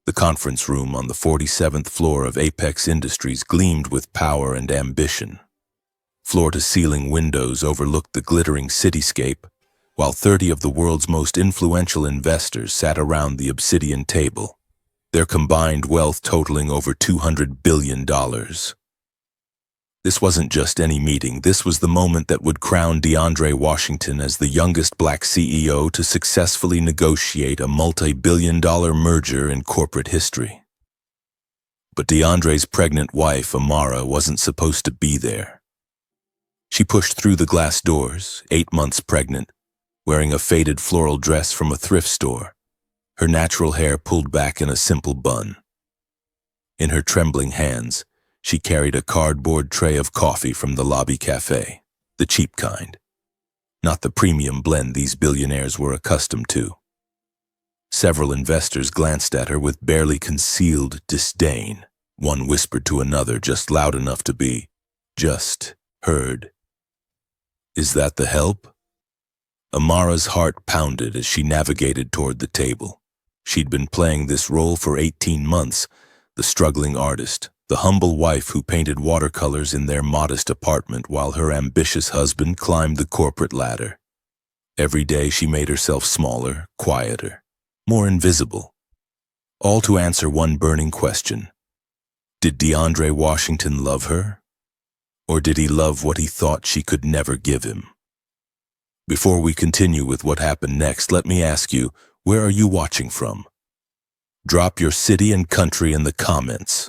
The conference room on the 47th floor of Apex Industries gleamed with power and ambition. Floor-to-ceiling windows overlooked the glittering cityscape, while 30 of the world's most influential investors sat around the obsidian table, their combined wealth totaling over $200 billion. This wasn't just any meeting, this was the moment that would crown DeAndre Washington as the youngest black CEO to successfully negotiate a multi-billion-dollar merger in corporate history. But DeAndre's pregnant wife, Amara, wasn't supposed to be there. She pushed through the glass doors, 8 months pregnant, wearing a faded floral dress from a thrift store, her natural hair pulled back in a simple bun. In her trembling hands, she carried a cardboard tray of coffee from the lobby cafe, the cheap kind, not the premium blend these billionaires were accustomed to. Several investors glanced at her with barely concealed disdain. One whispered to another just loud enough to be just heard. "Is that the help?" Amara's heart pounded as she navigated toward the table. She'd been playing this role for 18 months, the struggling artist, the humble wife who painted watercolors in their modest apartment while her ambitious husband climbed the corporate ladder. Every day she made herself smaller, quieter, more invisible, all to answer one burning question. Did DeAndre Washington love her? Or did he love what he thought she could never give him? Before we continue with what happened next, let me ask you, where are you watching from? Drop your city and country in the comments.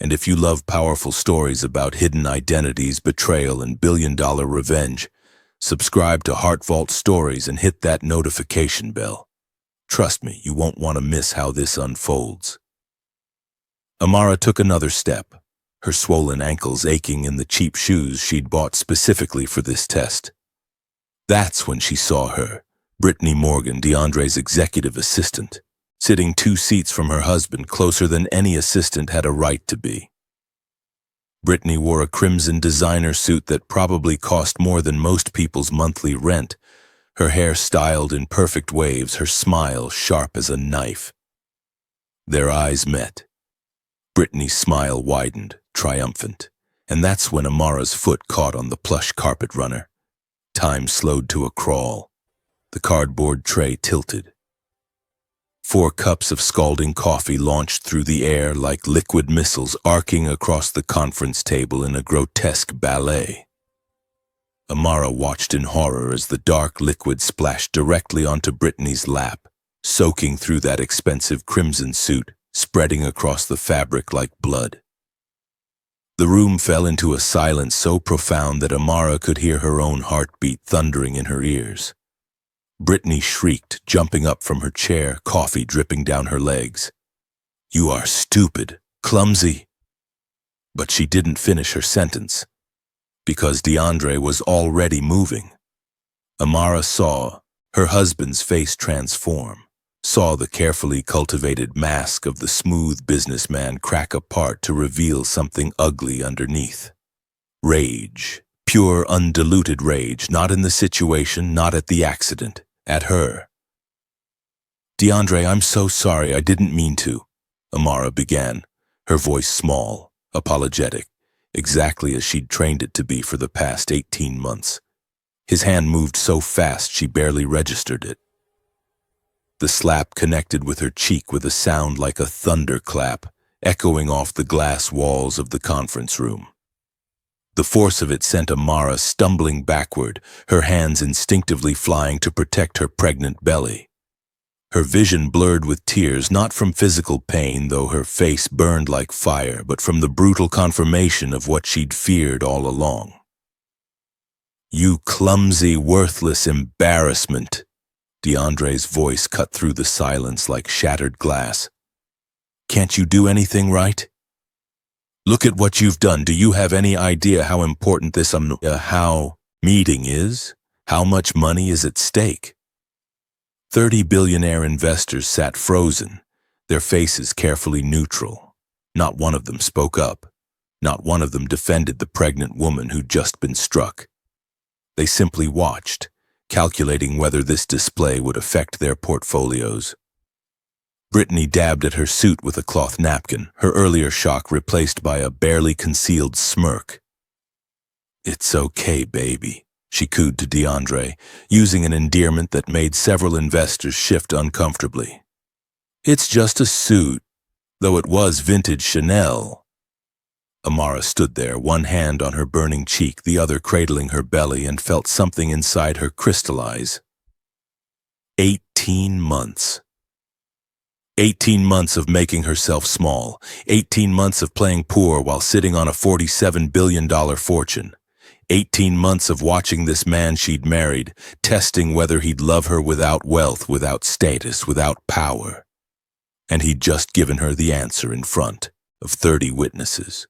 And if you love powerful stories about hidden identities, betrayal, and billion-dollar revenge, subscribe to Heart Vault Stories and hit that notification bell. Trust me, you won't want to miss how this unfolds. Amara took another step, her swollen ankles aching in the cheap shoes she'd bought specifically for this test. That's when she saw her, Brittany Morgan, DeAndre's executive assistant, sitting 2 seats from her husband, closer than any assistant had a right to be. Brittany wore a crimson designer suit that probably cost more than most people's monthly rent, her hair styled in perfect waves, her smile sharp as a knife. Their eyes met. Brittany's smile widened, triumphant, and that's when Amara's foot caught on the plush carpet runner. Time slowed to a crawl. The cardboard tray tilted. 4 cups of scalding coffee launched through the air like liquid missiles arcing across the conference table in a grotesque ballet. Amara watched in horror as the dark liquid splashed directly onto Brittany's lap, soaking through that expensive crimson suit, spreading across the fabric like blood. The room fell into a silence so profound that Amara could hear her own heartbeat thundering in her ears. Brittany shrieked, jumping up from her chair, coffee dripping down her legs. "You are stupid, clumsy." But she didn't finish her sentence, because DeAndre was already moving. Amara saw her husband's face transform, saw the carefully cultivated mask of the smooth businessman crack apart to reveal something ugly underneath. Rage. Pure, undiluted rage, not in the situation, not at the accident, at her. "DeAndre, I'm so sorry, I didn't mean to," Amara began, her voice small, apologetic, exactly as she'd trained it to be for the past 18 months. His hand moved so fast she barely registered it. The slap connected with her cheek with a sound like a thunderclap, echoing off the glass walls of the conference room. The force of it sent Amara stumbling backward, her hands instinctively flying to protect her pregnant belly. Her vision blurred with tears, not from physical pain, though her face burned like fire, but from the brutal confirmation of what she'd feared all along. "You clumsy, worthless embarrassment," DeAndre's voice cut through the silence like shattered glass. "Can't you do anything right? Look at what you've done. Do you have any idea how important this meeting is? How much money is at stake?" 30 billionaire investors sat frozen, their faces carefully neutral. Not one of them spoke up. Not one of them defended the pregnant woman who'd just been struck. They simply watched, calculating whether this display would affect their portfolios. Brittany dabbed at her suit with a cloth napkin, her earlier shock replaced by a barely concealed smirk. "It's okay, baby," she cooed to DeAndre, using an endearment that made several investors shift uncomfortably. "It's just a suit, though it was vintage Chanel." Amara stood there, one hand on her burning cheek, the other cradling her belly, and felt something inside her crystallize. 18 months. 18 months of making herself small. 18 months of playing poor while sitting on a $47 billion fortune. 18 months of watching this man she'd married, testing whether he'd love her without wealth, without status, without power. And he'd just given her the answer in front of 30 witnesses.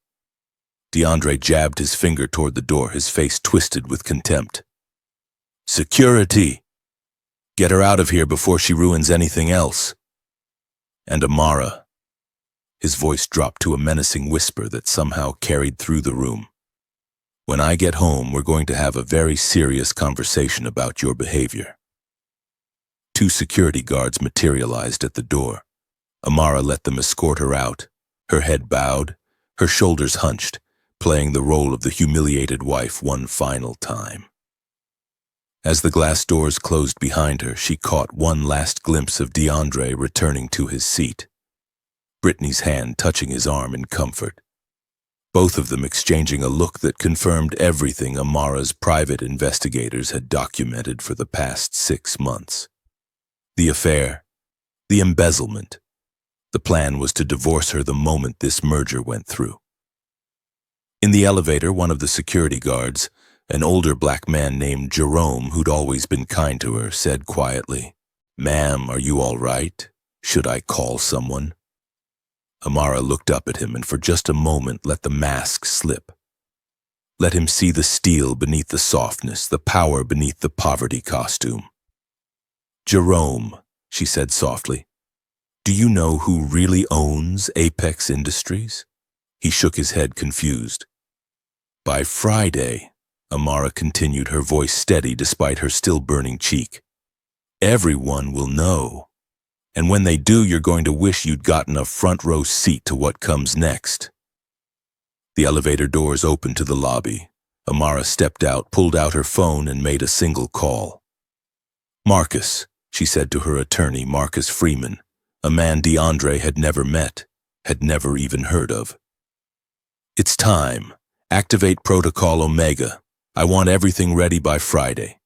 DeAndre jabbed his finger toward the door, his face twisted with contempt. "Security! Get her out of here before she ruins anything else." And Amara. His voice dropped to a menacing whisper that somehow carried through the room. "When I get home, we're going to have a very serious conversation about your behavior." 2 security guards materialized at the door. Amara let them escort her out, her head bowed, her shoulders hunched, playing the role of the humiliated wife one final time. As the glass doors closed behind her, she caught one last glimpse of DeAndre returning to his seat, Brittany's hand touching his arm in comfort. Both of them exchanging a look that confirmed everything Amara's private investigators had documented for the past 6 months. The affair, the embezzlement. The plan was to divorce her the moment this merger went through. In the elevator, one of the security guards, an older black man named Jerome, who'd always been kind to her, said quietly, "Ma'am, are you all right? Should I call someone?" Amara looked up at him and for just a moment let the mask slip. Let him see the steel beneath the softness, the power beneath the poverty costume. "Jerome," she said softly, "do you know who really owns Apex Industries?" He shook his head confused. "By Friday," Amara continued, her voice steady despite her still burning cheek, "everyone will know. And when they do, you're going to wish you'd gotten a front row seat to what comes next." The elevator doors opened to the lobby. Amara stepped out, pulled out her phone, and made a single call. "Marcus," she said to her attorney, Marcus Freeman, a man DeAndre had never met, had never even heard of. "It's time. Activate Protocol Omega. I want everything ready by Friday.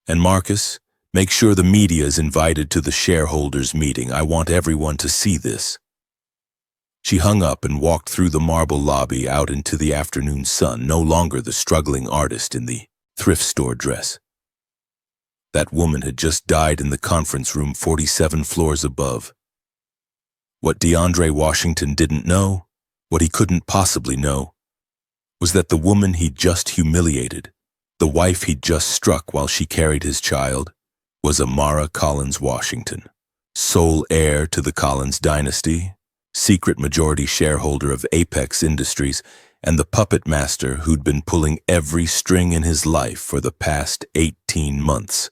And Marcus, make sure the media is invited to the shareholders' meeting. I want everyone to see this." She hung up and walked through the marble lobby out into the afternoon sun, no longer the struggling artist in the thrift store dress. That woman had just died in the conference room 47 floors above. What DeAndre Washington didn't know, what he couldn't possibly know, was that the woman he'd just humiliated, the wife he'd just struck while she carried his child, was Amara Collins Washington, sole heir to the Collins dynasty, secret majority shareholder of Apex Industries, and the puppet master who'd been pulling every string in his life for the past 18 months.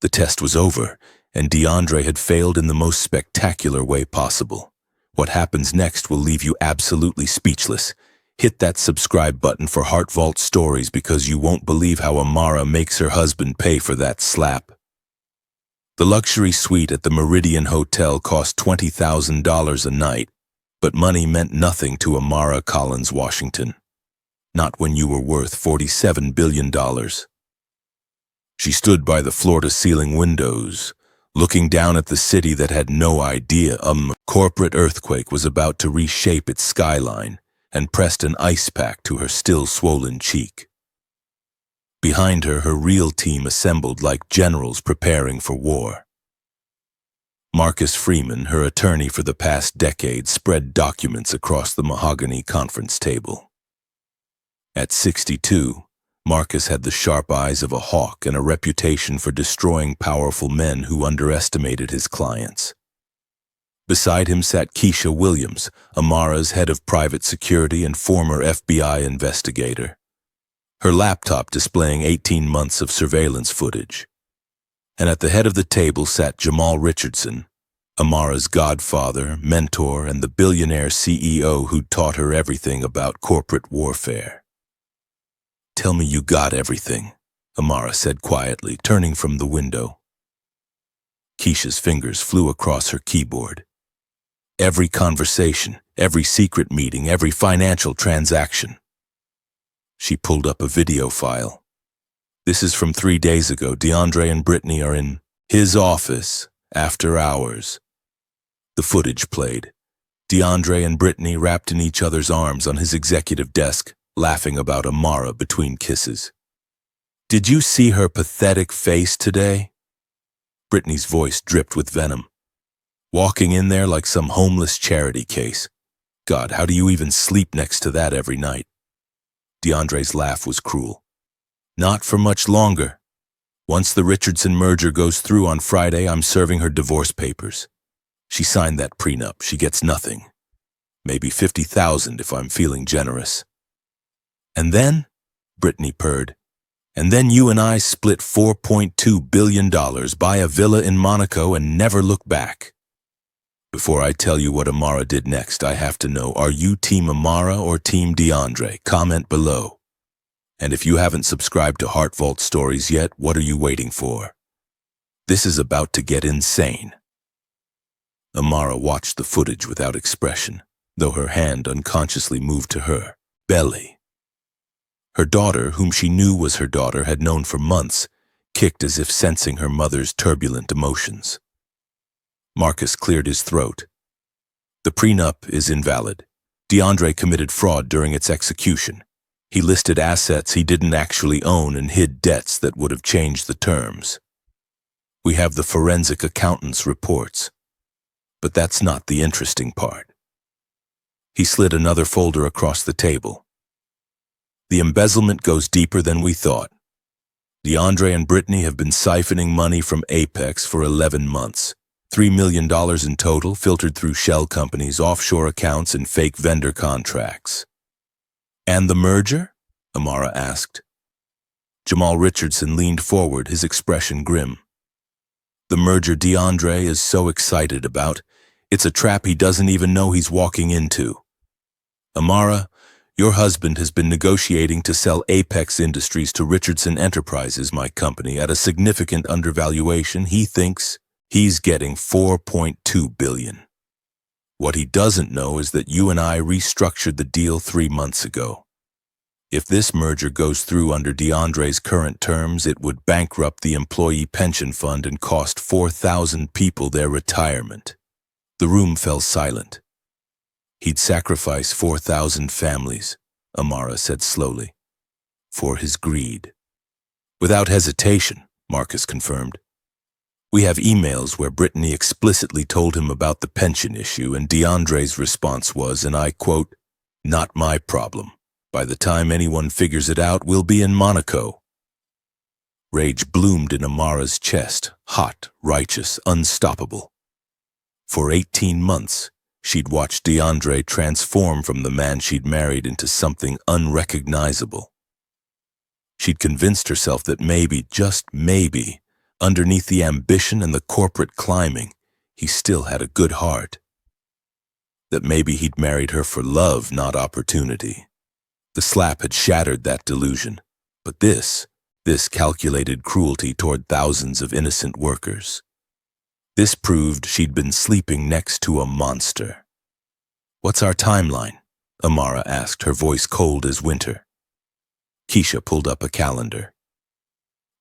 The test was over, and DeAndre had failed in the most spectacular way possible. What happens next will leave you absolutely speechless. Hit that subscribe button for Heart Vault stories because you won't believe how Amara makes her husband pay for that slap. The luxury suite at the Meridian Hotel cost $20,000 a night, but money meant nothing to Amara Collins Washington. Not when you were worth $47 billion. She stood by the floor-to-ceiling windows, looking down at the city that had no idea a corporate earthquake was about to reshape its skyline, and pressed an ice pack to her still swollen cheek. Behind her, her real team assembled like generals preparing for war. Marcus Freeman, her attorney for the past decade, spread documents across the mahogany conference table. At 62, Marcus had the sharp eyes of a hawk and a reputation for destroying powerful men who underestimated his clients. Beside him sat Keisha Williams, Amara's head of private security and former FBI investigator, her laptop displaying 18 months of surveillance footage. And at the head of the table sat Jamal Richardson, Amara's godfather, mentor, and the billionaire CEO who taught her everything about corporate warfare. "Tell me you got everything," Amara said quietly, turning from the window. Keisha's fingers flew across her keyboard. Every conversation, every secret meeting, every financial transaction. She pulled up a video file. "This is from 3 days ago. DeAndre and Brittany are in his office after hours." The footage played. DeAndre and Brittany wrapped in each other's arms on his executive desk, laughing about Amara between kisses. "Did you see her pathetic face today?" Brittany's voice dripped with venom. "Walking in there like some homeless charity case. God, how do you even sleep next to that every night?" DeAndre's laugh was cruel. "Not for much longer. Once the Richardson merger goes through on Friday, I'm serving her divorce papers. She signed that prenup. She gets nothing. Maybe $50,000 if I'm feeling generous." "And then," Brittany purred, "and then you and I split $4.2 billion, buy a villa in Monaco, and never look back." Before I tell you what Amara did next, I have to know, are you Team Amara or Team DeAndre? Comment below. And if you haven't subscribed to Heart Vault Stories yet, what are you waiting for? This is about to get insane. Amara watched the footage without expression, though her hand unconsciously moved to her belly. Her daughter, whom she knew was her daughter, had known for months, kicked as if sensing her mother's turbulent emotions. Marcus cleared his throat. "The prenup is invalid. DeAndre committed fraud during its execution. He listed assets he didn't actually own and hid debts that would have changed the terms. We have the forensic accountant's reports. But that's not the interesting part." He slid another folder across the table. "The embezzlement goes deeper than we thought. DeAndre and Brittany have been siphoning money from Apex for 11 months. $3 million in total, filtered through shell companies, offshore accounts, and fake vendor contracts." "And the merger?" Amara asked. Jamal Richardson leaned forward, his expression grim. "The merger DeAndre is so excited about, it's a trap he doesn't even know he's walking into. Amara, your husband has been negotiating to sell Apex Industries to Richardson Enterprises, my company, at a significant undervaluation. He thinks he's getting $4.2 billion. What he doesn't know is that you and I restructured the deal 3 months ago. If this merger goes through under DeAndre's current terms, it would bankrupt the employee pension fund and cost 4,000 people their retirement." The room fell silent. "He'd sacrifice 4,000 families," Amara said slowly, "for his greed." "Without hesitation," Marcus confirmed. "We have emails where Brittany explicitly told him about the pension issue, and DeAndre's response was, and I quote, 'Not my problem. By the time anyone figures it out, we'll be in Monaco.'" Rage bloomed in Amara's chest, hot, righteous, unstoppable. For 18 months, she'd watched DeAndre transform from the man she'd married into something unrecognizable. She'd convinced herself that maybe, just maybe, underneath the ambition and the corporate climbing, he still had a good heart. That maybe he'd married her for love, not opportunity. The slap had shattered that delusion, but this calculated cruelty toward thousands of innocent workers. This proved she'd been sleeping next to a monster. "What's our timeline?" Amara asked, her voice cold as winter. Keisha pulled up a calendar.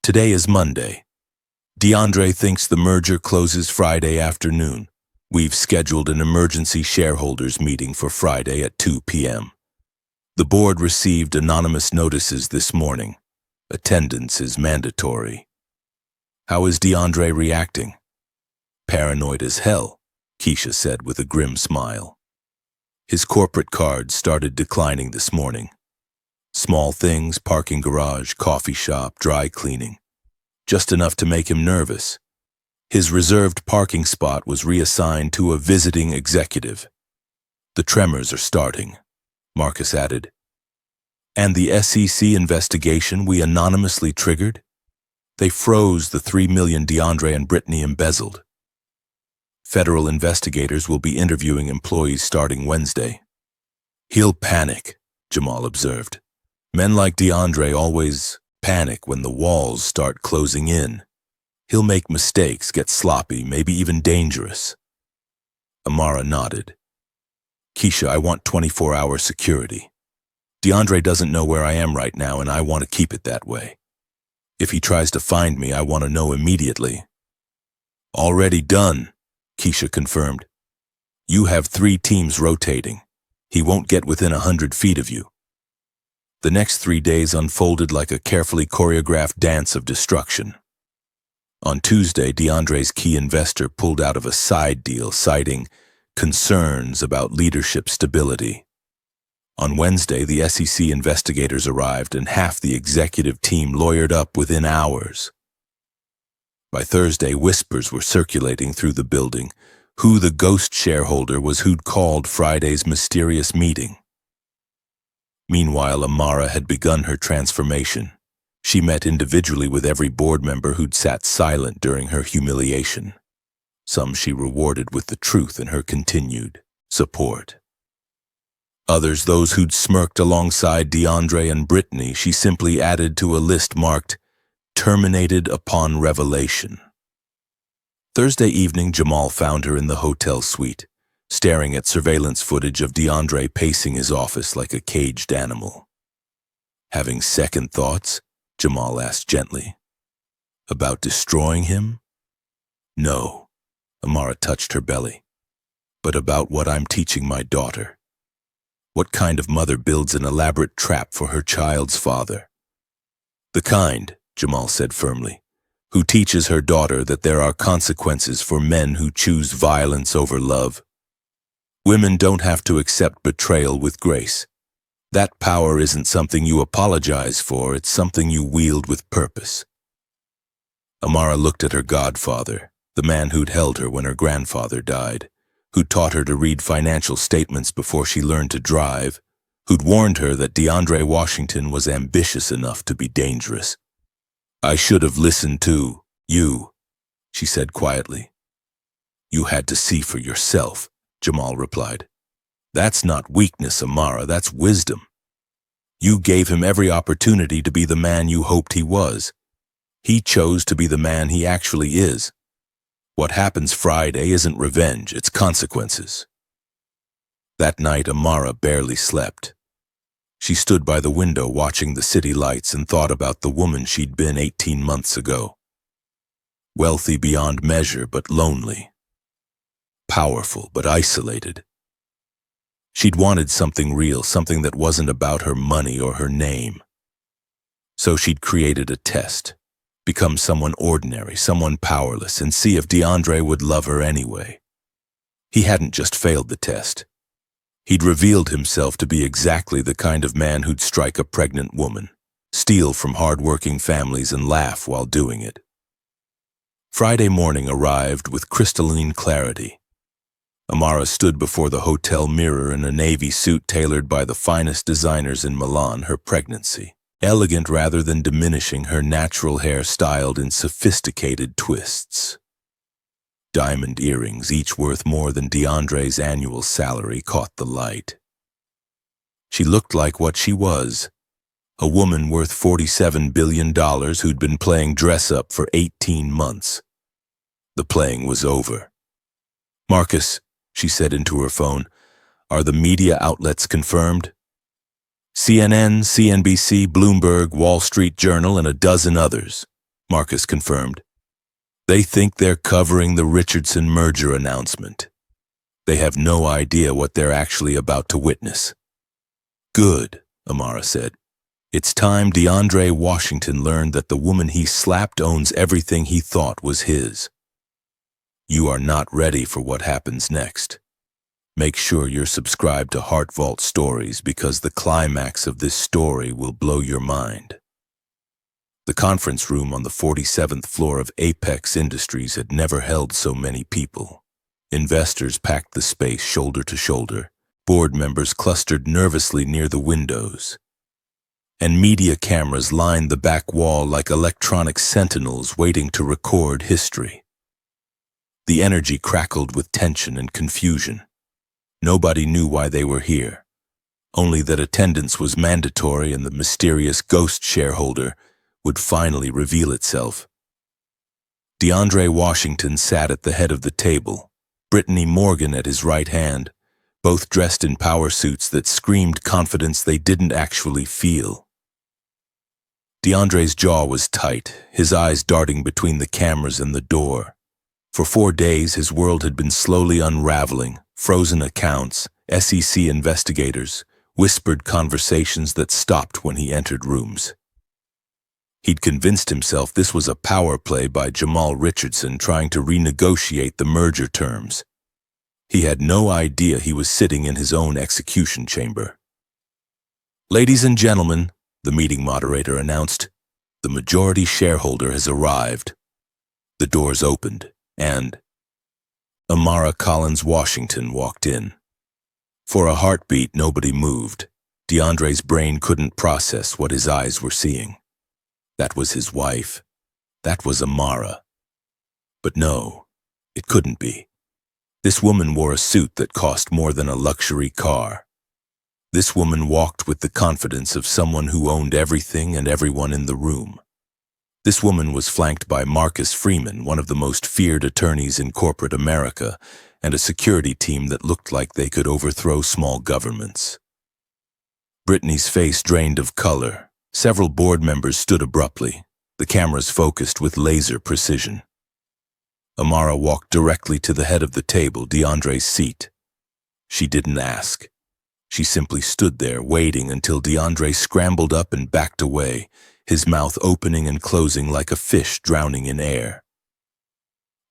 "Today is Monday. DeAndre thinks the merger closes Friday afternoon. We've scheduled an emergency shareholders meeting for Friday at 2 p.m. The board received anonymous notices this morning. Attendance is mandatory." "How is DeAndre reacting?" "Paranoid as hell," Keisha said with a grim smile. "His corporate cards started declining this morning. Small things, parking garage, coffee shop, dry cleaning. Just enough to make him nervous. His reserved parking spot was reassigned to a visiting executive. The tremors are starting," Marcus added. "And the SEC investigation we anonymously triggered? They froze the $3 million DeAndre and Brittany embezzled." Federal investigators will be interviewing employees starting Wednesday. He'll panic, Jamal observed. Men like DeAndre always panic when the walls start closing in. He'll make mistakes, get sloppy, maybe even dangerous. Amara nodded. Keisha, I want 24-hour security. DeAndre doesn't know where I am right now, and I want to keep it that way. If he tries to find me, I want to know immediately. Already done, Keisha confirmed. You have 3 teams rotating. He won't get within 100 feet of you. The next 3 days unfolded like a carefully choreographed dance of destruction. On Tuesday, DeAndre's key investor pulled out of a side deal, citing concerns about leadership stability. On Wednesday, the SEC investigators arrived and half the executive team lawyered up within hours. By Thursday, whispers were circulating through the building. Who the ghost shareholder was who'd called Friday's mysterious meeting. Meanwhile, Amara had begun her transformation. She met individually with every board member who'd sat silent during her humiliation. Some she rewarded with the truth and her continued support. Others, those who'd smirked alongside DeAndre and Brittany, she simply added to a list marked, terminated upon revelation. Thursday evening, Jamal found her in the hotel suite, staring at surveillance footage of DeAndre pacing his office like a caged animal. Having second thoughts, Jamal asked gently, about destroying him? No, Amara touched her belly, but about what I'm teaching my daughter. What kind of mother builds an elaborate trap for her child's father? The kind, Jamal said firmly, who teaches her daughter that there are consequences for men who choose violence over love. Women don't have to accept betrayal with grace. That power isn't something you apologize for, it's something you wield with purpose. Amara looked at her godfather, the man who'd held her when her grandfather died, who'd taught her to read financial statements before she learned to drive, who'd warned her that DeAndre Washington was ambitious enough to be dangerous. I should have listened to you, she said quietly. You had to see for yourself, Jamal replied. That's not weakness, Amara, that's wisdom. You gave him every opportunity to be the man you hoped he was. He chose to be the man he actually is. What happens Friday isn't revenge, it's consequences. That night, Amara barely slept. She stood by the window watching the city lights and thought about the woman she'd been 18 months ago. Wealthy beyond measure, but lonely. Powerful, but isolated. She'd wanted something real, something that wasn't about her money or her name. So she'd created a test, become someone ordinary, someone powerless, and see if DeAndre would love her anyway. He hadn't just failed the test. He'd revealed himself to be exactly the kind of man who'd strike a pregnant woman, steal from hard-working families, and laugh while doing it. Friday morning arrived with crystalline clarity. Amara stood before the hotel mirror in a navy suit tailored by the finest designers in Milan, her pregnancy, elegant rather than diminishing, her natural hair styled in sophisticated twists. Diamond earrings, each worth more than DeAndre's annual salary, caught the light. She looked like what she was, a woman worth $47 billion who'd been playing dress-up for 18 months. The playing was over. Marcus, she said into her phone, are the media outlets confirmed? CNN, CNBC, Bloomberg, Wall Street Journal, and a dozen others, Marcus confirmed. They think they're covering the Richardson merger announcement. They have no idea what they're actually about to witness. Good, Amara said. It's time DeAndre Washington learned that the woman he slapped owns everything he thought was his. You are not ready for what happens next. Make sure you're subscribed to Heart Vault Stories because the climax of this story will blow your mind. The conference room on the 47th floor of Apex Industries had never held so many people. Investors packed the space shoulder to shoulder, board members clustered nervously near the windows, and media cameras lined the back wall like electronic sentinels waiting to record history. The energy crackled with tension and confusion. Nobody knew why they were here, only that attendance was mandatory and the mysterious ghost shareholder would finally reveal itself. DeAndre Washington sat at the head of the table, Brittany Morgan at his right hand, both dressed in power suits that screamed confidence they didn't actually feel. DeAndre's jaw was tight, his eyes darting between the cameras and the door. For 4 days, his world had been slowly unraveling, frozen accounts, SEC investigators, whispered conversations that stopped when he entered rooms. He'd convinced himself this was a power play by Jamal Richardson trying to renegotiate the merger terms. He had no idea he was sitting in his own execution chamber. "Ladies and gentlemen," the meeting moderator announced, "the majority shareholder has arrived." The doors opened, and Amara Collins Washington walked in. For a heartbeat, nobody moved. DeAndre's brain couldn't process what his eyes were seeing. That was his wife. That was Amara. But no, it couldn't be. This woman wore a suit that cost more than a luxury car. This woman walked with the confidence of someone who owned everything and everyone in the room. This woman was flanked by Marcus Freeman, one of the most feared attorneys in corporate America, and a security team that looked like they could overthrow small governments. Brittany's face drained of color. Several board members stood abruptly, the cameras focused with laser precision. Amara walked directly to the head of the table, DeAndre's seat. She didn't ask. She simply stood there, waiting until DeAndre scrambled up and backed away, his mouth opening and closing like a fish drowning in air.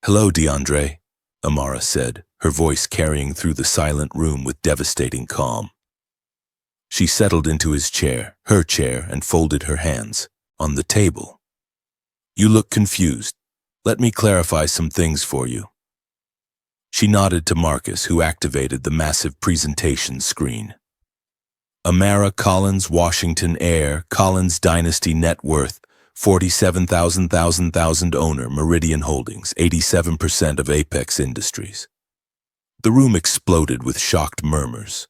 "Hello, DeAndre," Amara said, her voice carrying through the silent room with devastating calm. She settled into his chair, her chair, and folded her hands on the table. "You look confused. Let me clarify some things for you." She nodded to Marcus, who activated the massive presentation screen. "Amara Collins Washington, heir, Collins Dynasty net worth, 47,000 owner, Meridian Holdings, 87% of Apex Industries." The room exploded with shocked murmurs.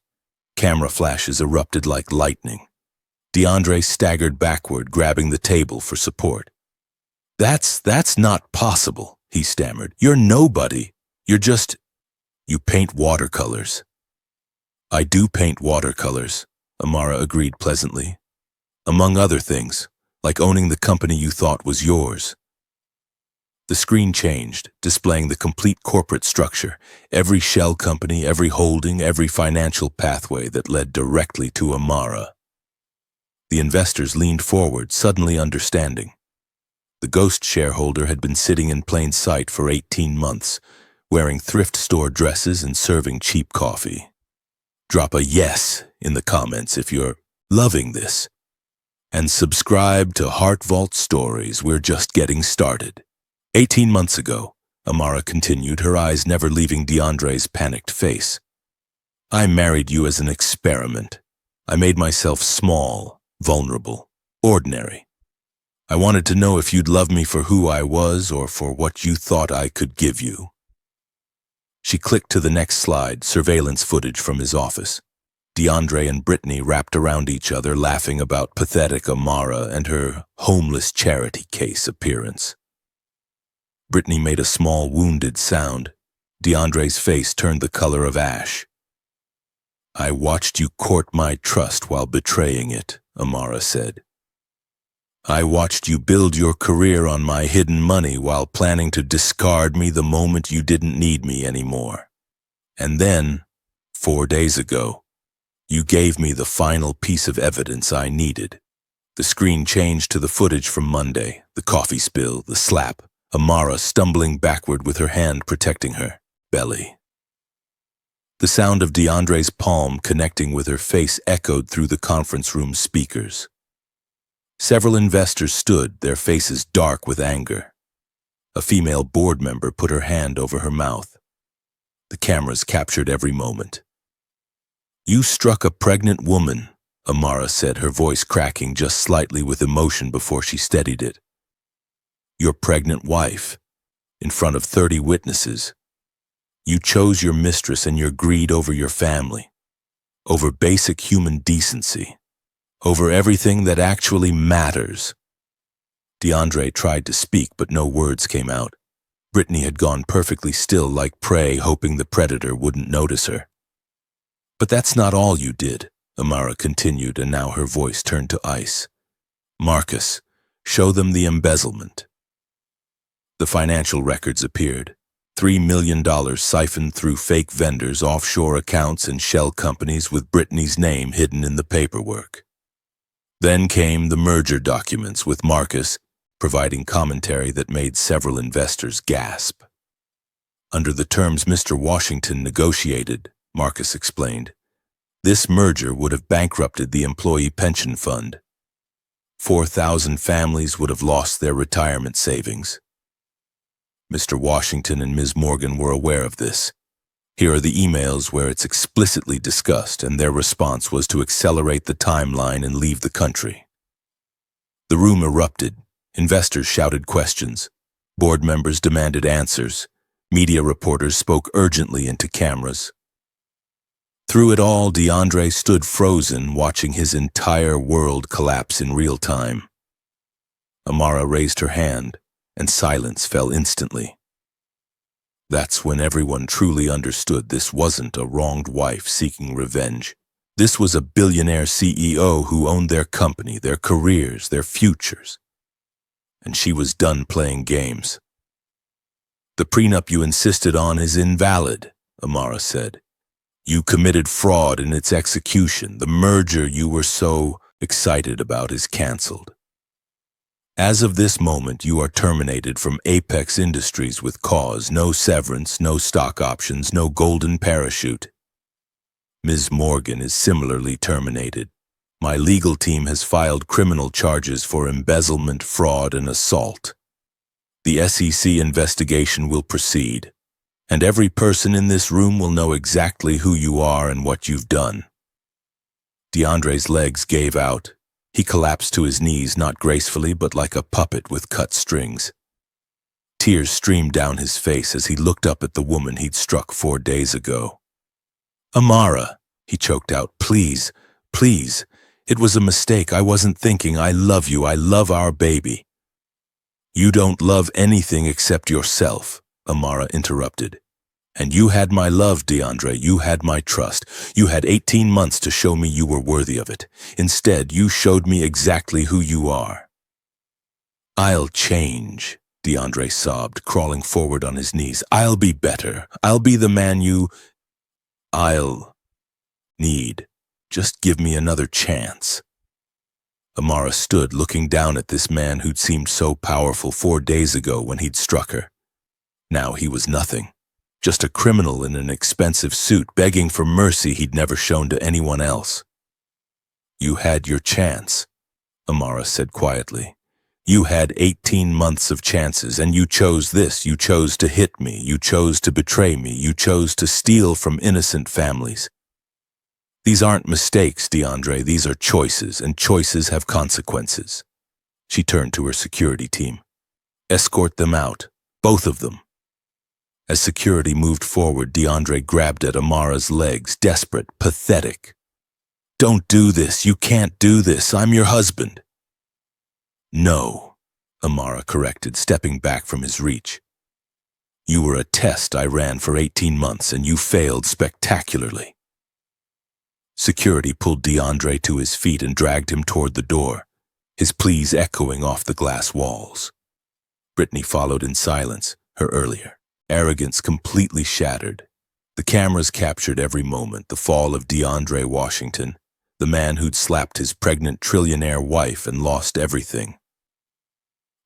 Camera flashes erupted like lightning. DeAndre staggered backward, grabbing the table for support. That's not possible," he stammered. "You're nobody. You paint watercolors." "I do paint watercolors," Amara agreed pleasantly. "Among other things, like owning the company you thought was yours." The screen changed, displaying the complete corporate structure, every shell company, every holding, every financial pathway that led directly to Amara. The investors leaned forward, suddenly understanding. The ghost shareholder had been sitting in plain sight for 18 months, wearing thrift store dresses and serving cheap coffee. Drop a yes in the comments if you're loving this. And subscribe to Heart Vault Stories. We're just getting started. 18 months ago, Amara continued, her eyes never leaving DeAndre's panicked face. "I married you as an experiment. I made myself small, vulnerable, ordinary. I wanted to know if you'd love me for who I was or for what you thought I could give you." She clicked to the next slide, surveillance footage from his office. DeAndre and Brittany wrapped around each other, laughing about pathetic Amara and her homeless charity case appearance. Brittany made a small, wounded sound. DeAndre's face turned the color of ash. "I watched you court my trust while betraying it," Amara said. "I watched you build your career on my hidden money while planning to discard me the moment you didn't need me anymore. And then, 4 days ago, you gave me the final piece of evidence I needed." The screen changed to the footage from Monday, the coffee spill, the slap, Amara stumbling backward with her hand protecting her belly. The sound of DeAndre's palm connecting with her face echoed through the conference room speakers. Several investors stood, their faces dark with anger. A female board member put her hand over her mouth. The cameras captured every moment. "You struck a pregnant woman," Amara said, her voice cracking just slightly with emotion before she steadied it. "Your pregnant wife. in front of 30 witnesses. You chose your mistress and your greed over your family, over basic human decency, over everything that actually matters. DeAndre tried to speak, but no words came out. Brittany had gone perfectly still like prey, hoping the predator wouldn't notice her. But that's not all you did, Amara continued, and now her voice turned to ice. Marcus, show them the embezzlement. The financial records appeared. $3 million siphoned through fake vendors, offshore accounts, and shell companies with Brittany's name hidden in the paperwork. Then came the merger documents with Marcus providing commentary that made several investors gasp. Under the terms Mr. Washington negotiated, Marcus explained, this merger would have bankrupted the employee pension fund. 4,000 families would have lost their retirement savings. Mr. Washington and Ms. Morgan were aware of this. Here are the emails where it's explicitly discussed, and their response was to accelerate the timeline and leave the country. The room erupted. Investors shouted questions. Board members demanded answers. Media reporters spoke urgently into cameras. Through it all, DeAndre stood frozen, watching his entire world collapse in real time. Amara raised her hand, and silence fell instantly. That's when everyone truly understood this wasn't a wronged wife seeking revenge. This was a billionaire CEO who owned their company, their careers, their futures. And she was done playing games. The prenup you insisted on is invalid, Amara said. You committed fraud in its execution. The merger you were so excited about is canceled. As of this moment, you are terminated from Apex Industries with cause, no severance, no stock options, no golden parachute. Ms. Morgan is similarly terminated. My legal team has filed criminal charges for embezzlement, fraud, and assault. The SEC investigation will proceed, and every person in this room will know exactly who you are and what you've done. DeAndre's legs gave out. He collapsed to his knees, not gracefully, but like a puppet with cut strings. Tears streamed down his face as he looked up at the woman he'd struck 4 days ago. Amara, he choked out, please, please. It was a mistake. I wasn't thinking. I love you. I love our baby. You don't love anything except yourself, Amara interrupted. And you had my love, DeAndre. You had my trust. You had 18 months to show me you were worthy of it. Instead, you showed me exactly who you are. I'll change, DeAndre sobbed, crawling forward on his knees. I'll be better. I'll be the man I'll need. Just give me another chance. Amara stood looking down at this man who'd seemed so powerful 4 days ago when he'd struck her. Now he was nothing. Just a criminal in an expensive suit begging for mercy he'd never shown to anyone else. You had your chance, Amara said quietly. You had 18 months of chances, and you chose this. You chose to hit me. You chose to betray me. You chose to steal from innocent families. These aren't mistakes, DeAndre. These are choices, and choices have consequences. She turned to her security team. Escort them out, both of them. As security moved forward, DeAndre grabbed at Amara's legs, desperate, pathetic. Don't do this. You can't do this. I'm your husband. No, Amara corrected, stepping back from his reach. You were a test I ran for 18 months, and you failed spectacularly. Security pulled DeAndre to his feet and dragged him toward the door, his pleas echoing off the glass walls. Brittany followed in silence, her earlier arrogance completely shattered. The cameras captured every moment, the fall of DeAndre Washington, the man who'd slapped his pregnant trillionaire wife and lost everything.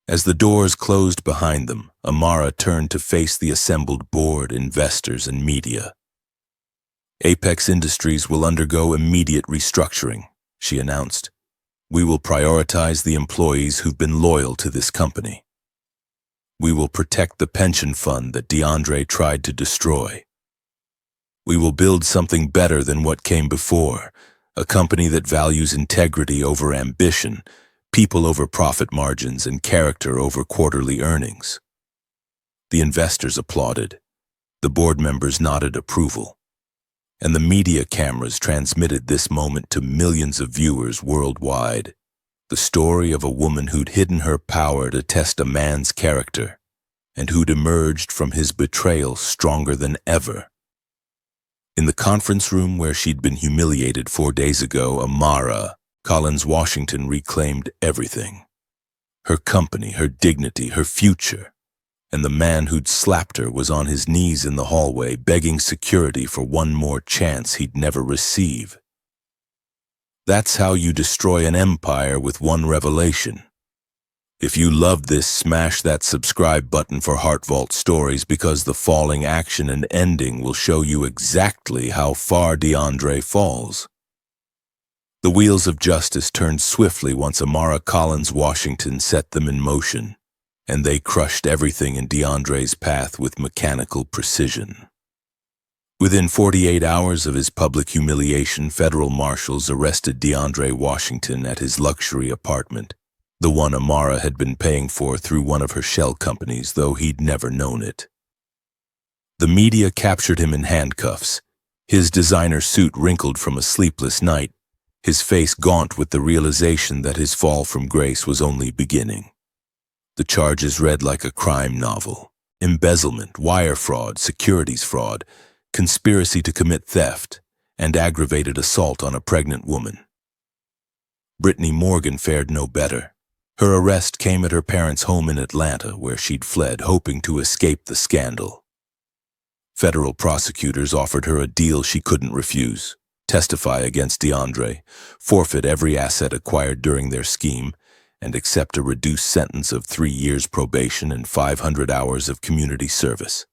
As the doors closed behind them, Amara turned to face the assembled board, investors, and media. Apex Industries will undergo immediate restructuring, she announced. We will prioritize the employees who've been loyal to this company. We will protect the pension fund that DeAndre tried to destroy. We will build something better than what came before, a company that values integrity over ambition, people over profit margins, and character over quarterly earnings. The investors applauded. The board members nodded approval. And the media cameras transmitted this moment to millions of viewers worldwide. The story of a woman who'd hidden her power to test a man's character, and who'd emerged from his betrayal stronger than ever. In the conference room where she'd been humiliated 4 days ago, Amara Collins Washington reclaimed everything. Her company, her dignity, her future. And the man who'd slapped her was on his knees in the hallway, begging security for one more chance he'd never receive. That's how you destroy an empire, with one revelation. If you loved this, smash that subscribe button for Heart Vault Stories, because the falling action and ending will show you exactly how far DeAndre falls. The wheels of justice turned swiftly once Amara Collins Washington set them in motion, and they crushed everything in DeAndre's path with mechanical precision. Within 48 hours of his public humiliation, federal marshals arrested DeAndre Washington at his luxury apartment, the one Amara had been paying for through one of her shell companies, though he'd never known it. The media captured him in handcuffs, his designer suit wrinkled from a sleepless night, his face gaunt with the realization that his fall from grace was only beginning. The charges read like a crime novel: embezzlement, wire fraud, securities fraud, conspiracy to commit theft, and aggravated assault on a pregnant woman. Brittany Morgan fared no better. Her arrest came at her parents' home in Atlanta, where she'd fled, hoping to escape the scandal. Federal prosecutors offered her a deal she couldn't refuse: testify against DeAndre, forfeit every asset acquired during their scheme, and accept a reduced sentence of 3 years probation and 500 hours of community service.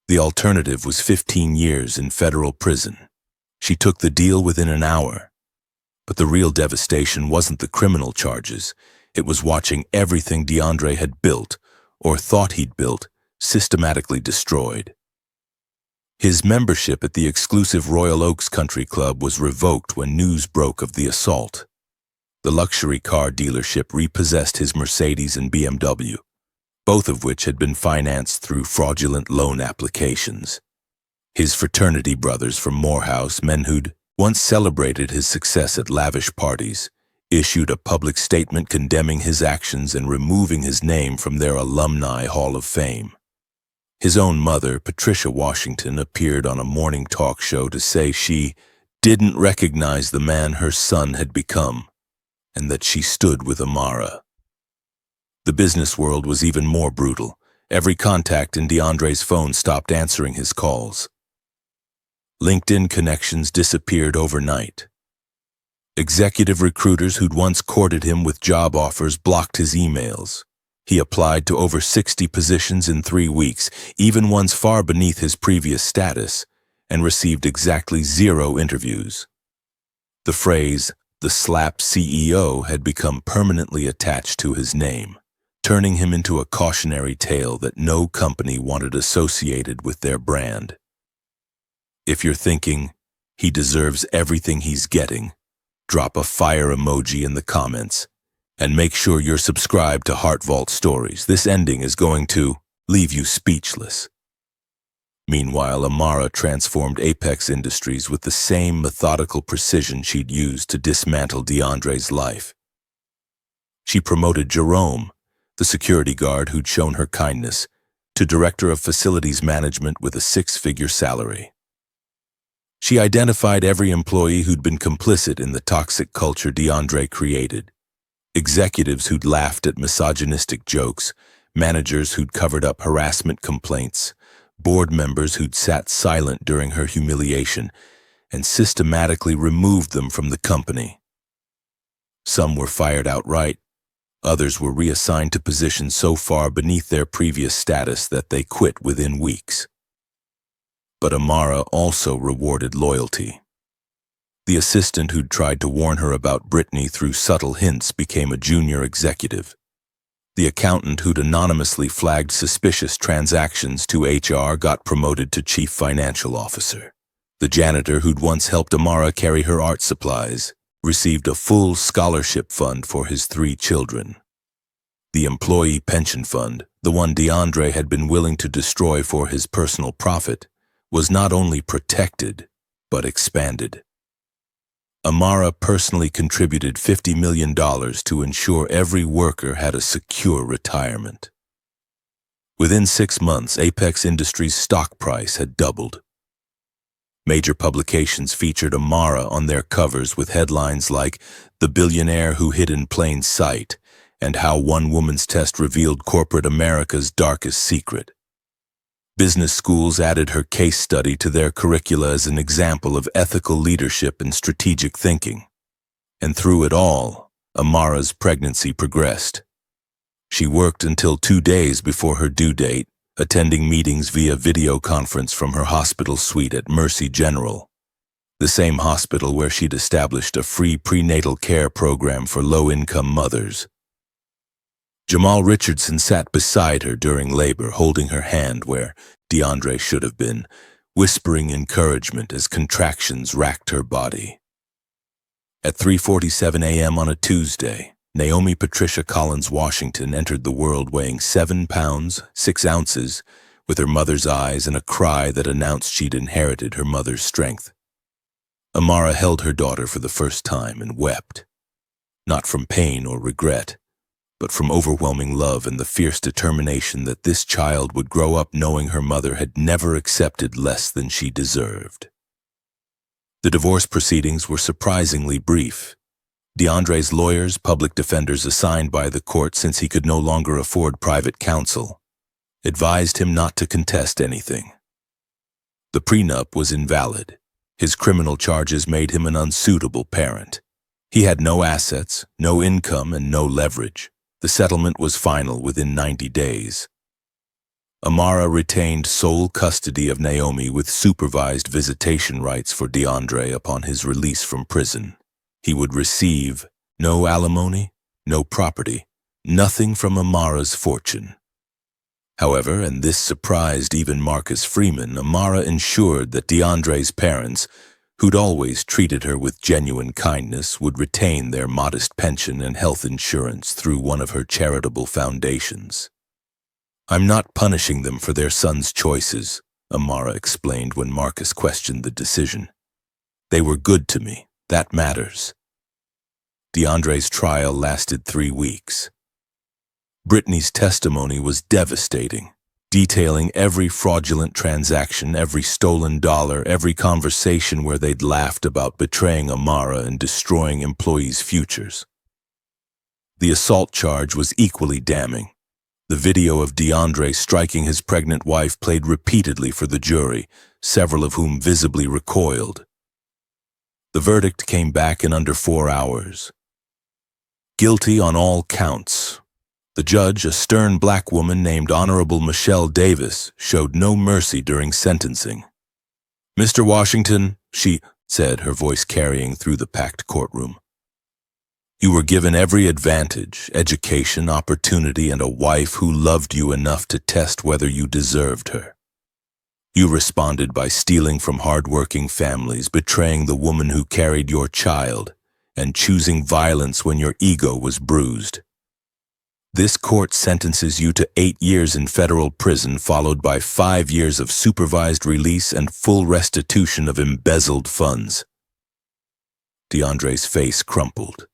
The alternative was 15 years in federal prison. She took the deal within an hour. But the real devastation wasn't the criminal charges. It was watching everything DeAndre had built, or thought he'd built, systematically destroyed. His membership at the exclusive Royal Oaks Country Club was revoked when news broke of the assault. The luxury car dealership repossessed his Mercedes and BMW, both of which had been financed through fraudulent loan applications. His fraternity brothers from Morehouse, men who'd once celebrated his success at lavish parties, issued a public statement condemning his actions and removing his name from their alumni hall of fame. His own mother, Patricia Washington, appeared on a morning talk show to say she didn't recognize the man her son had become, and that she stood with Amara. The business world was even more brutal. Every contact in DeAndre's phone stopped answering his calls. LinkedIn connections disappeared overnight. Executive recruiters who'd once courted him with job offers blocked his emails. He applied to over 60 positions in 3 weeks, even ones far beneath his previous status, and received exactly 0 interviews. The phrase, "the slap CEO," had become permanently attached to his name, turning him into a cautionary tale that no company wanted associated with their brand. If you're thinking, he deserves everything he's getting, drop a fire emoji in the comments, and make sure you're subscribed to Heart Vault Stories. This ending is going to leave you speechless. Meanwhile, Amara transformed Apex Industries with the same methodical precision she'd used to dismantle DeAndre's life. She promoted Jerome, the security guard who'd shown her kindness, to director of facilities management with a 6-figure salary. She identified every employee who'd been complicit in the toxic culture DeAndre created. Executives who'd laughed at misogynistic jokes, managers who'd covered up harassment complaints, board members who'd sat silent during her humiliation, and systematically removed them from the company. Some were fired outright. Others were reassigned to positions so far beneath their previous status that they quit within weeks. But Amara also rewarded loyalty. The assistant who'd tried to warn her about Brittany through subtle hints became a junior executive. The accountant who'd anonymously flagged suspicious transactions to HR got promoted to chief financial officer. The janitor who'd once helped Amara carry her art supplies received a full scholarship fund for his 3 children. The employee pension fund, the one DeAndre had been willing to destroy for his personal profit, was not only protected, but expanded. Amara personally contributed $50 million to ensure every worker had a secure retirement. Within 6 months, Apex Industries' stock price had doubled. Major publications featured Amara on their covers with headlines like "The Billionaire Who Hid in Plain Sight" and "How One Woman's Test Revealed Corporate America's Darkest Secret." Business schools added her case study to their curricula as an example of ethical leadership and strategic thinking. And through it all, Amara's pregnancy progressed. She worked until 2 days before her due date, attending meetings via video conference from her hospital suite at Mercy General, the same hospital where she'd established a free prenatal care program for low-income mothers. Jamal Richardson sat beside her during labor, holding her hand where DeAndre should have been, whispering encouragement as contractions racked her body. At 3:47 a.m. on a Tuesday, Naomi Patricia Collins Washington entered the world weighing 7 pounds, 6 ounces, with her mother's eyes and a cry that announced she'd inherited her mother's strength. Amara held her daughter for the first time and wept, not from pain or regret, but from overwhelming love and the fierce determination that this child would grow up knowing her mother had never accepted less than she deserved. The divorce proceedings were surprisingly brief. DeAndre's lawyers, public defenders assigned by the court since he could no longer afford private counsel, advised him not to contest anything. The prenup was invalid. His criminal charges made him an unsuitable parent. He had no assets, no income, and no leverage. The settlement was final within 90 days. Amara retained sole custody of Naomi with supervised visitation rights for DeAndre upon his release from prison. He would receive no alimony, no property, nothing from Amara's fortune. However, and this surprised even Marcus Freeman, Amara ensured that DeAndre's parents, who'd always treated her with genuine kindness, would retain their modest pension and health insurance through one of her charitable foundations. "I'm not punishing them for their son's choices," Amara explained when Marcus questioned the decision. "They were good to me. That matters." DeAndre's trial lasted 3 weeks. Brittany's testimony was devastating, detailing every fraudulent transaction, every stolen dollar, every conversation where they'd laughed about betraying Amara and destroying employees' futures. The assault charge was equally damning. The video of DeAndre striking his pregnant wife played repeatedly for the jury, several of whom visibly recoiled. The verdict came back in under 4 hours. Guilty on all counts. The judge, a stern black woman named Honorable Michelle Davis, showed no mercy during sentencing. "Mr. Washington," she said, her voice carrying through the packed courtroom, "you were given every advantage, education, opportunity, and a wife who loved you enough to test whether you deserved her. You responded by stealing from hard-working families, betraying the woman who carried your child, and choosing violence when your ego was bruised. This court sentences you to 8 years in federal prison, followed by 5 years of supervised release and full restitution of embezzled funds." DeAndre's face crumpled.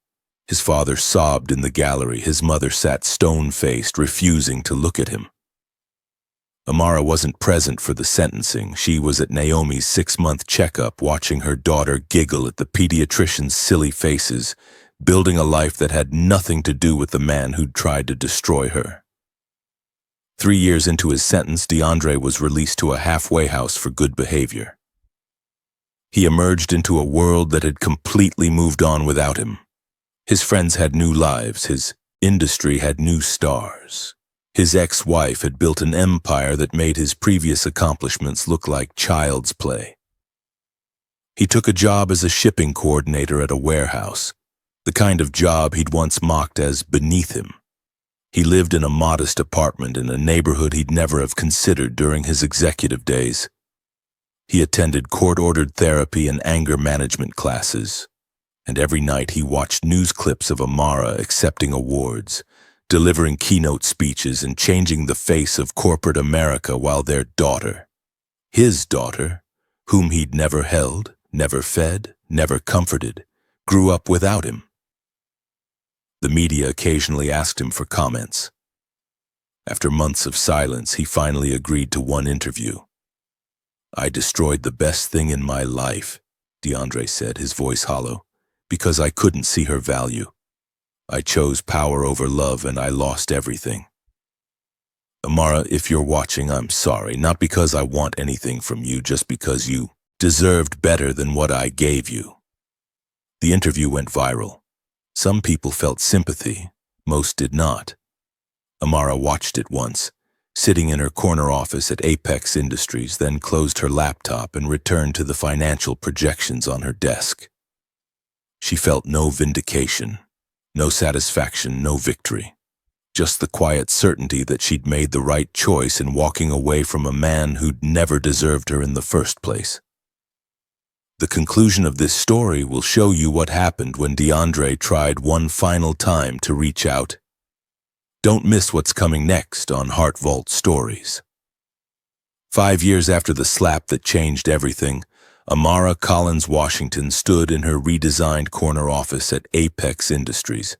His father sobbed in the gallery. His mother sat stone-faced, refusing to look at him. Amara wasn't present for the sentencing. She was at Naomi's 6-month checkup, watching her daughter giggle at the pediatrician's silly faces, building a life that had nothing to do with the man who'd tried to destroy her. 3 years into his sentence, DeAndre was released to a halfway house for good behavior. He emerged into a world that had completely moved on without him. His friends had new lives. His industry had new stars. His ex-wife had built an empire that made his previous accomplishments look like child's play. He took a job as a shipping coordinator at a warehouse, the kind of job he'd once mocked as beneath him. He lived in a modest apartment in a neighborhood he'd never have considered during his executive days. He attended court-ordered therapy and anger management classes, and every night he watched news clips of Amara accepting awards, delivering keynote speeches and changing the face of corporate America while their daughter, his daughter, whom he'd never held, never fed, never comforted, grew up without him. The media occasionally asked him for comments. After months of silence, he finally agreed to one interview. "I destroyed the best thing in my life," DeAndre said, his voice hollow, "because I couldn't see her value. I chose power over love and I lost everything. Amara, if you're watching, I'm sorry, not because I want anything from you, just because you deserved better than what I gave you." The interview went viral. Some people felt sympathy, most did not. Amara watched it once, sitting in her corner office at Apex Industries, then closed her laptop and returned to the financial projections on her desk. She felt no vindication, no satisfaction, no victory. Just the quiet certainty that she'd made the right choice in walking away from a man who'd never deserved her in the first place. The conclusion of this story will show you what happened when DeAndre tried one final time to reach out. Don't miss what's coming next on Heart Vault Stories. 5 years after the slap that changed everything, Amara Collins Washington stood in her redesigned corner office at Apex Industries,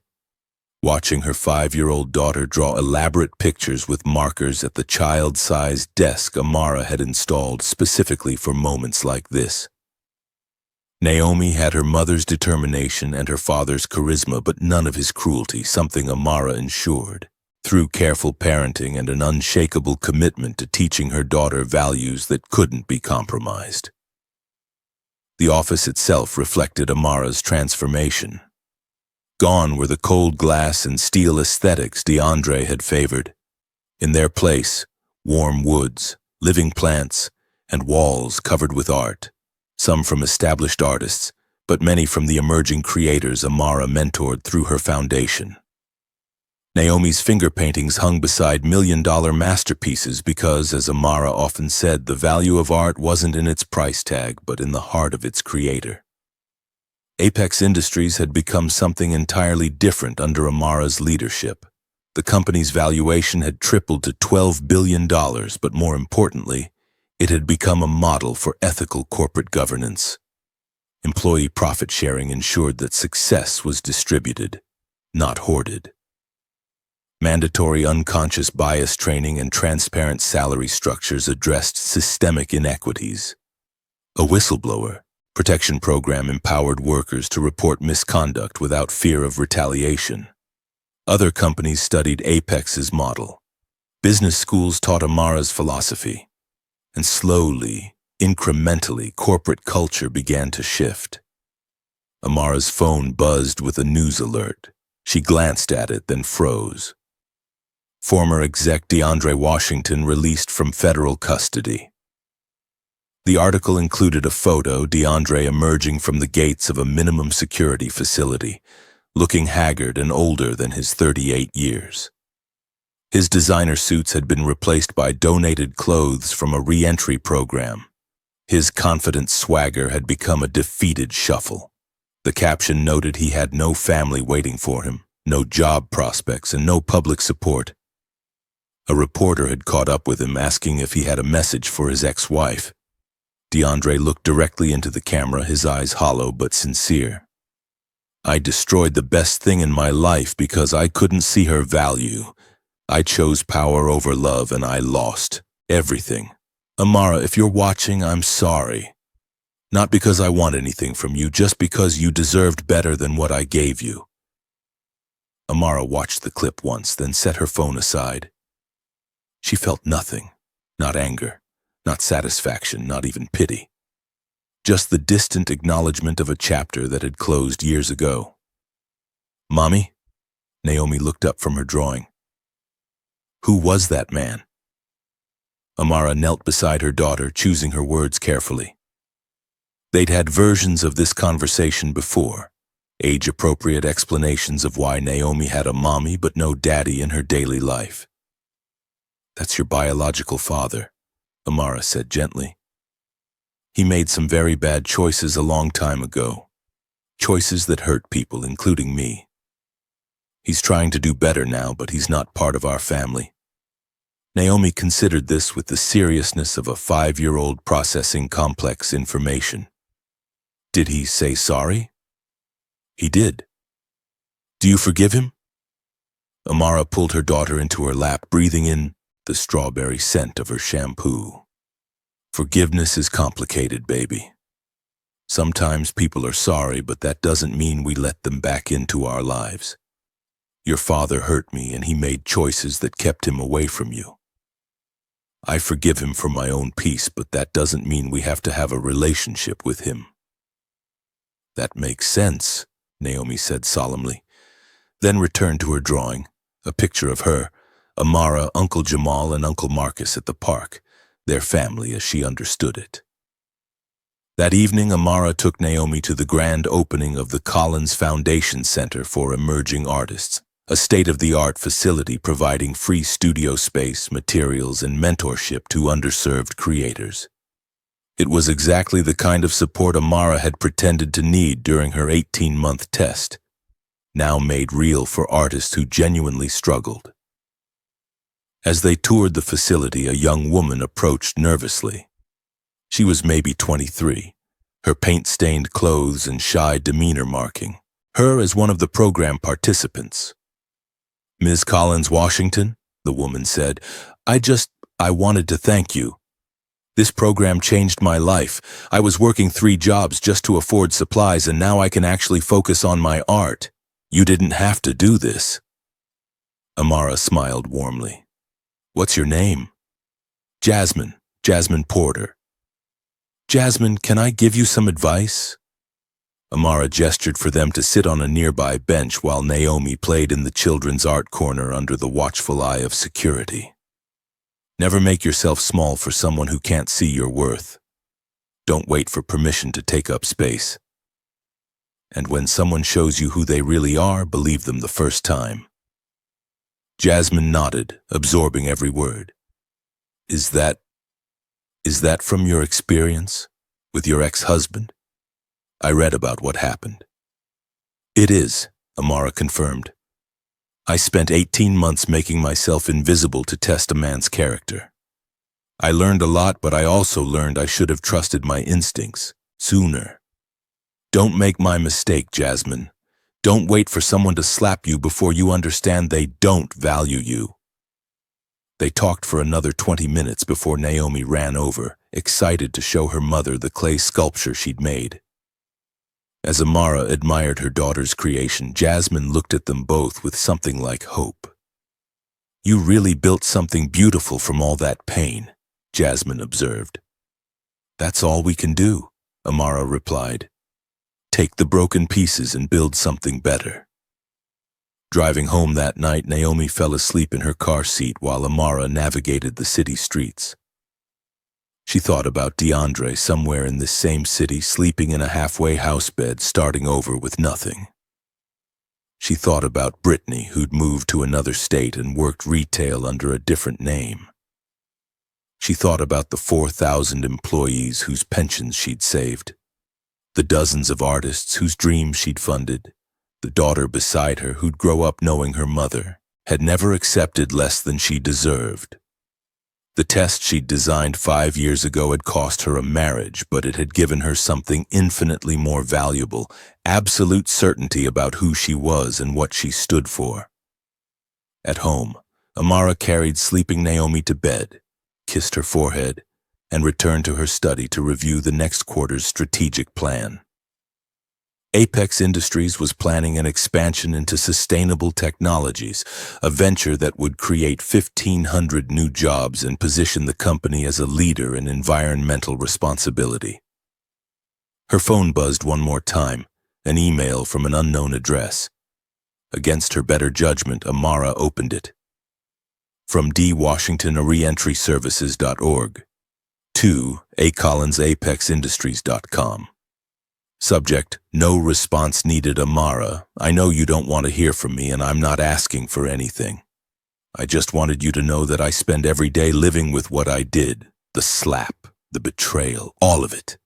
watching her 5-year-old daughter draw elaborate pictures with markers at the child-sized desk Amara had installed specifically for moments like this. Naomi had her mother's determination and her father's charisma, but none of his cruelty, something Amara ensured through careful parenting and an unshakable commitment to teaching her daughter values that couldn't be compromised. The office itself reflected Amara's transformation. Gone were the cold glass and steel aesthetics DeAndre had favored. In their place, warm woods, living plants, and walls covered with art, some from established artists, but many from the emerging creators Amara mentored through her foundation. Naomi's finger paintings hung beside million-dollar masterpieces because, as Amara often said, the value of art wasn't in its price tag, but in the heart of its creator. Apex Industries had become something entirely different under Amara's leadership. The company's valuation had tripled to $12 billion, but more importantly, it had become a model for ethical corporate governance. Employee profit sharing ensured that success was distributed, not hoarded. Mandatory unconscious bias training and transparent salary structures addressed systemic inequities. A whistleblower protection program empowered workers to report misconduct without fear of retaliation. Other companies studied Apex's model. Business schools taught Amara's philosophy. And slowly, incrementally, corporate culture began to shift. Amara's phone buzzed with a news alert. She glanced at it, then froze. Former exec DeAndre Washington released from federal custody. The article included a photo DeAndre emerging from the gates of a minimum security facility, looking haggard and older than his 38 years. His designer suits had been replaced by donated clothes from a re-entry program. His confident swagger had become a defeated shuffle. The caption noted he had no family waiting for him, no job prospects, and no public support. A reporter had caught up with him asking if he had a message for his ex-wife. DeAndre looked directly into the camera, his eyes hollow but sincere. "I destroyed the best thing in my life because I couldn't see her value. I chose power over love and I lost everything. Amara, if you're watching, I'm sorry. Not because I want anything from you, just because you deserved better than what I gave you." Amara watched the clip once, then set her phone aside. She felt nothing, not anger, not satisfaction, not even pity. Just the distant acknowledgement of a chapter that had closed years ago. "Mommy?" Naomi looked up from her drawing. "Who was that man?" Amara knelt beside her daughter, choosing her words carefully. They'd had versions of this conversation before, age-appropriate explanations of why Naomi had a mommy but no daddy in her daily life. "That's your biological father," Amara said gently. "He made some very bad choices a long time ago. Choices that hurt people, including me. He's trying to do better now, but he's not part of our family. Naomi considered this with the seriousness of a 5-year-old processing complex information. Did he say sorry? He did. Do you forgive him? Amara pulled her daughter into her lap, breathing in the strawberry scent of her shampoo. Forgiveness is complicated, baby. Sometimes people are sorry, but that doesn't mean we let them back into our lives. Your father hurt me, and he made choices that kept him away from you. I forgive him for my own peace, but that doesn't mean we have to have a relationship with him. That makes sense, Naomi said solemnly, then returned to her drawing, a picture of her, Amara, Uncle Jamal, and Uncle Marcus at the park, their family as she understood it. That evening, Amara took Naomi to the grand opening of the Collins Foundation Center for Emerging Artists, a state-of-the-art facility providing free studio space, materials, and mentorship to underserved creators. It was exactly the kind of support Amara had pretended to need during her 18-month test, now made real for artists who genuinely struggled. As they toured the facility, a young woman approached nervously. She was maybe 23, her paint-stained clothes and shy demeanor marking her as one of the program participants. Ms. Collins Washington, the woman said, I wanted to thank you. This program changed my life. I was working 3 jobs just to afford supplies, and now I can actually focus on my art. You didn't have to do this. Amara smiled warmly. What's your name? Jasmine Porter. Jasmine, can I give you some advice? Amara gestured for them to sit on a nearby bench while Naomi played in the children's art corner under the watchful eye of security. Never make yourself small for someone who can't see your worth. Don't wait for permission to take up space. And when someone shows you who they really are, believe them the first time. Jasmine nodded, absorbing every word. Is that from your experience with your ex-husband? I read about what happened. It is, Amara confirmed. I spent 18 months making myself invisible to test a man's character. I learned a lot, but I also learned I should have trusted my instincts sooner. Don't make my mistake, Jasmine. Don't wait for someone to slap you before you understand they don't value you. They talked for another 20 minutes before Naomi ran over, excited to show her mother the clay sculpture she'd made. As Amara admired her daughter's creation, Jasmine looked at them both with something like hope. You really built something beautiful from all that pain, Jasmine observed. That's all we can do, Amara replied. Take the broken pieces and build something better. Driving home that night, Naomi fell asleep in her car seat while Amara navigated the city streets. She thought about DeAndre somewhere in this same city, sleeping in a halfway house bed, starting over with nothing. She thought about Brittany, who'd moved to another state and worked retail under a different name. She thought about the 4,000 employees whose pensions she'd saved, the dozens of artists whose dreams she'd funded, the daughter beside her who'd grow up knowing her mother had never accepted less than she deserved. The test she'd designed 5 years ago had cost her a marriage, but it had given her something infinitely more valuable, absolute certainty about who she was and what she stood for. At home, Amara carried sleeping Naomi to bed, kissed her forehead, and returned to her study to review the next quarter's strategic plan. Apex Industries was planning an expansion into sustainable technologies, a venture that would create 1,500 new jobs and position the company as a leader in environmental responsibility. Her phone buzzed one more time, an email from an unknown address. Against her better judgment, Amara opened it. From D. Washington, reentryservices.org to acollins.apexindustries.com. Subject, no response needed. Amara, I know you don't want to hear from me, and I'm not asking for anything. I just wanted you to know that I spend every day living with what I did, the slap, the betrayal, all of it.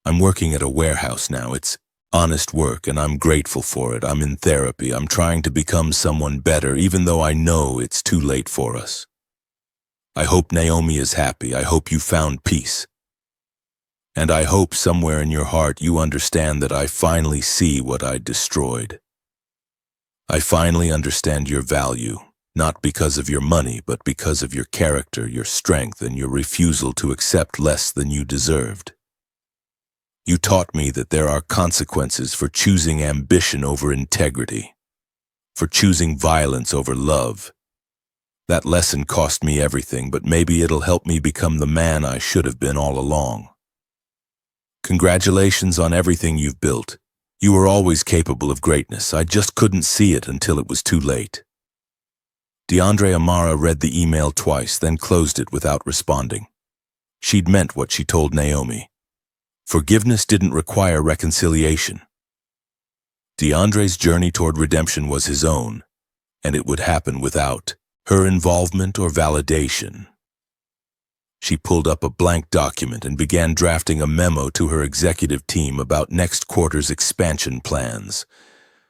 I'm working at a warehouse now. It's honest work, and I'm grateful for it. I'm in therapy. I'm trying to become someone better, even though I know it's too late for us. I hope Naomi is happy. I hope you found peace. And I hope somewhere in your heart you understand that I finally see what I destroyed. I finally understand your value, not because of your money, but because of your character, your strength, and your refusal to accept less than you deserved. You taught me that there are consequences for choosing ambition over integrity, for choosing violence over love. That lesson cost me everything, but maybe it'll help me become the man I should have been all along. Congratulations on everything you've built. You were always capable of greatness. I just couldn't see it until it was too late. DeAndre Amara read the email twice, then closed it without responding. She'd meant what she told Naomi. Forgiveness didn't require reconciliation. DeAndre's journey toward redemption was his own, and it would happen without her involvement or validation. She pulled up a blank document and began drafting a memo to her executive team about next quarter's expansion plans,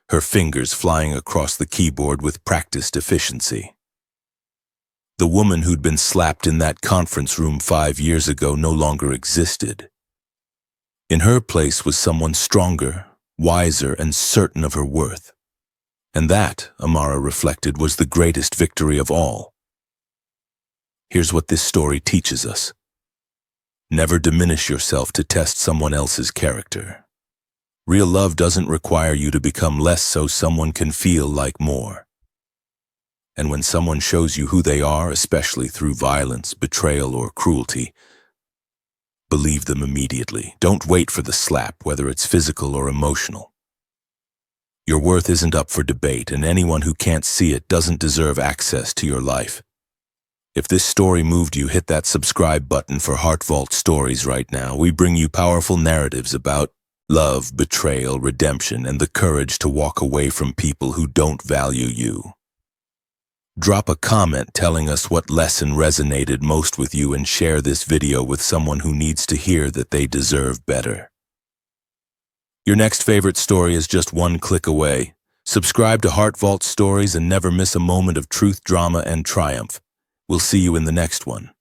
her fingers flying across the keyboard with practiced efficiency. The woman who'd been slapped in that conference room 5 years ago no longer existed. In her place was someone stronger, wiser, and certain of her worth. And that, Amara reflected, was the greatest victory of all. Here's what this story teaches us. Never diminish yourself to test someone else's character. Real love doesn't require you to become less so someone can feel like more. And when someone shows you who they are, especially through violence, betrayal, or cruelty, believe them immediately. Don't wait for the slap, whether it's physical or emotional. Your worth isn't up for debate, and anyone who can't see it doesn't deserve access to your life. If this story moved you, hit that subscribe button for Heart Vault Stories right now. We bring you powerful narratives about love, betrayal, redemption, and the courage to walk away from people who don't value you. Drop a comment telling us what lesson resonated most with you and share this video with someone who needs to hear that they deserve better. Your next favorite story is just one click away. Subscribe to Heart Vault Stories and never miss a moment of truth, drama, and triumph. We'll see you in the next one.